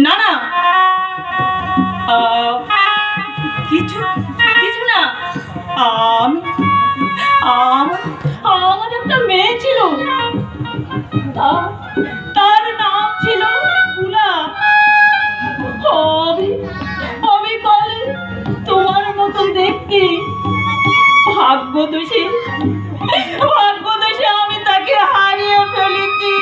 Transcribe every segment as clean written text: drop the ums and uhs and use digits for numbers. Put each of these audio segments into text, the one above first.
না না, কিছু কিছু না। আমি আমার একটা মেয়ে ছিল, তার নাম ছিল বুলা। আমি আমি কালে তোমার মতো দেখতে, ভাগ্যদোষে আমি তাকে হারিয়ে ফেলেছি।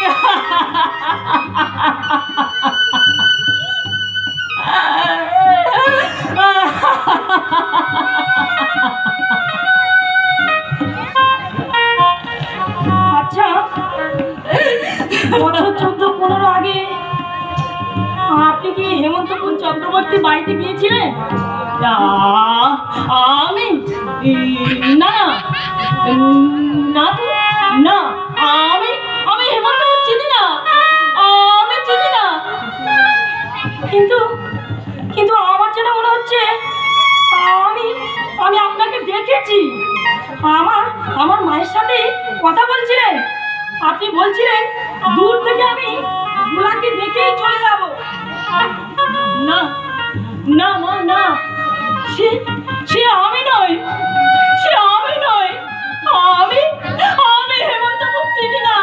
আচ্ছা, বছর 14-15 আগে আপনি কি হেমন্তপুর চক্রবর্তী বাড়িতে গিয়েছিলেন? আমি না না তো না, আমি আমি হেমন্তপুর চিনি না, আমি চিনি না। কিন্তু কিন্তু আমার যেন মনে হচ্ছে আমি আমি আপনাকে দেখেছি। আমার মায়ের সাথে কথা বলছিলেন, আপনি বলছিলেন দূর থেকে আমি বুলাকে দেখেই চলে যাব। না না মা, না, সে সে আমি নই, সে আমি নই। আমি আমি হেমন্তপুর চিনি না।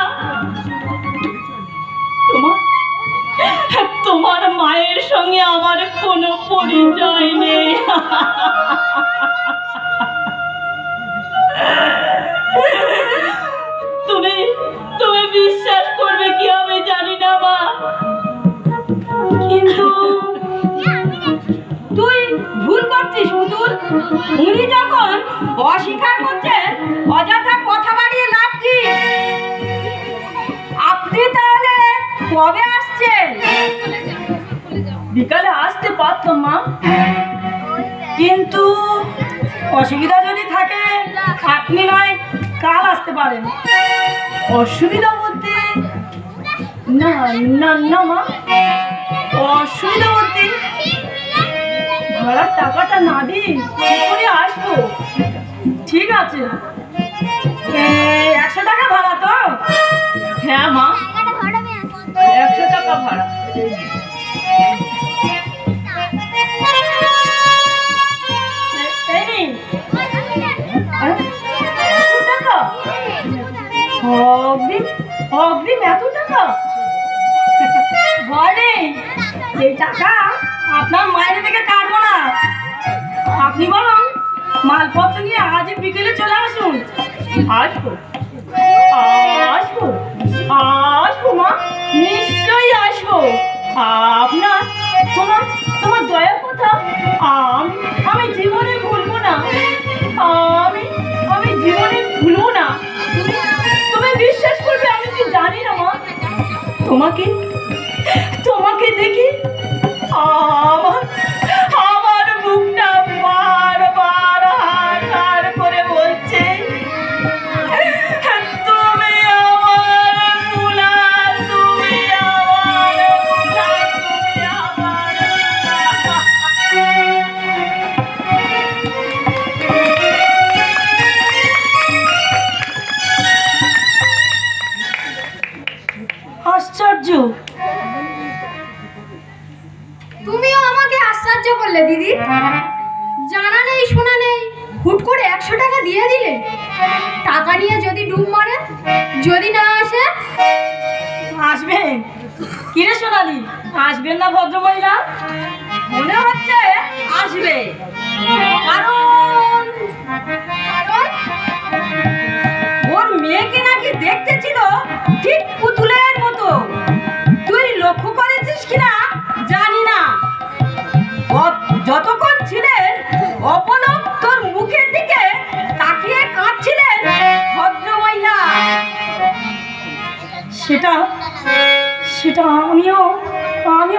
তোমার মায়ের সঙ্গে আমার কোনো পরিচয় নেই। তুমি তুমি বিশ্বাস করবে কি আমি জানি না মা, কিন্তু তুই ভুল করছিস পুতুল। উনি যখন অস্বীকার করছেন, অযথা কথা বাড়িয়ে লাভ কি? আপনি তাহলে কবে আসছেন? বিকালে আসতে পারতাম মা, কিন্তু অসুবিধা যদি থাকে আপনি নয় কাল আসতে পারেন। অসুবিধা বলতে না না না মা, অসুবিধা বলতে ভাড়ার টাকাটা না দিয়ে কি করে আসবো? ঠিক আছে, 100 টাকা ভাড়া তো? হ্যাঁ মা, 100 টাকা ভাড়া। এই নিন। এত টাকা? অগ্রিম অগ্রিম এত টাকা? ভয় নেই, এই টাকা আপনার মায়ের থেকে কাটবো না। আপনি বরং মালপত্র নিয়ে আজ বিকেলে চলে আসুন। আসবো আসবো আসবো মা, নিশ্চয়ই আসবো। আপনার তোমার তোমার দয়ার কথা আমি জীবনে ভুলবো না। আমি আমি জীবনে ভুলবো না। তুমি বিশ্বাস করবে আমি কি জানি না মা, তোমাকে তোমাকে দেখি আমার আমার বুকটা বারবার হাহাকার করে বলছে, তুমি আমার মুলা, তুমি আমার মুলা, তুমি আমার আশ্চর্য, তুমিও আমাকে আশ্চর্য করলে দিদি। জানা নেই শোনা নেই হুট করে 100 টাকা দিয়ে দিলে। টাকা নিয়ে যদি ডুব মারে, যদি না আসে? আসবেন কিরে সোনালি, আসবেন না ভদ্রমহিলা? মনে হচ্ছে আসবে, কারণ ওর মেয়েকে নাকি দেখতে ছিল ঠিক পুতুলের মতো। তুই লক্ষ্য করেছিস কিনা জানি না, যতক্ষণ ছিলেন অপলক তোর মুখের দিকে তাকিয়ে কাঁদছিলেন ভদ্রমহিলা। সেটা সেটা আমিও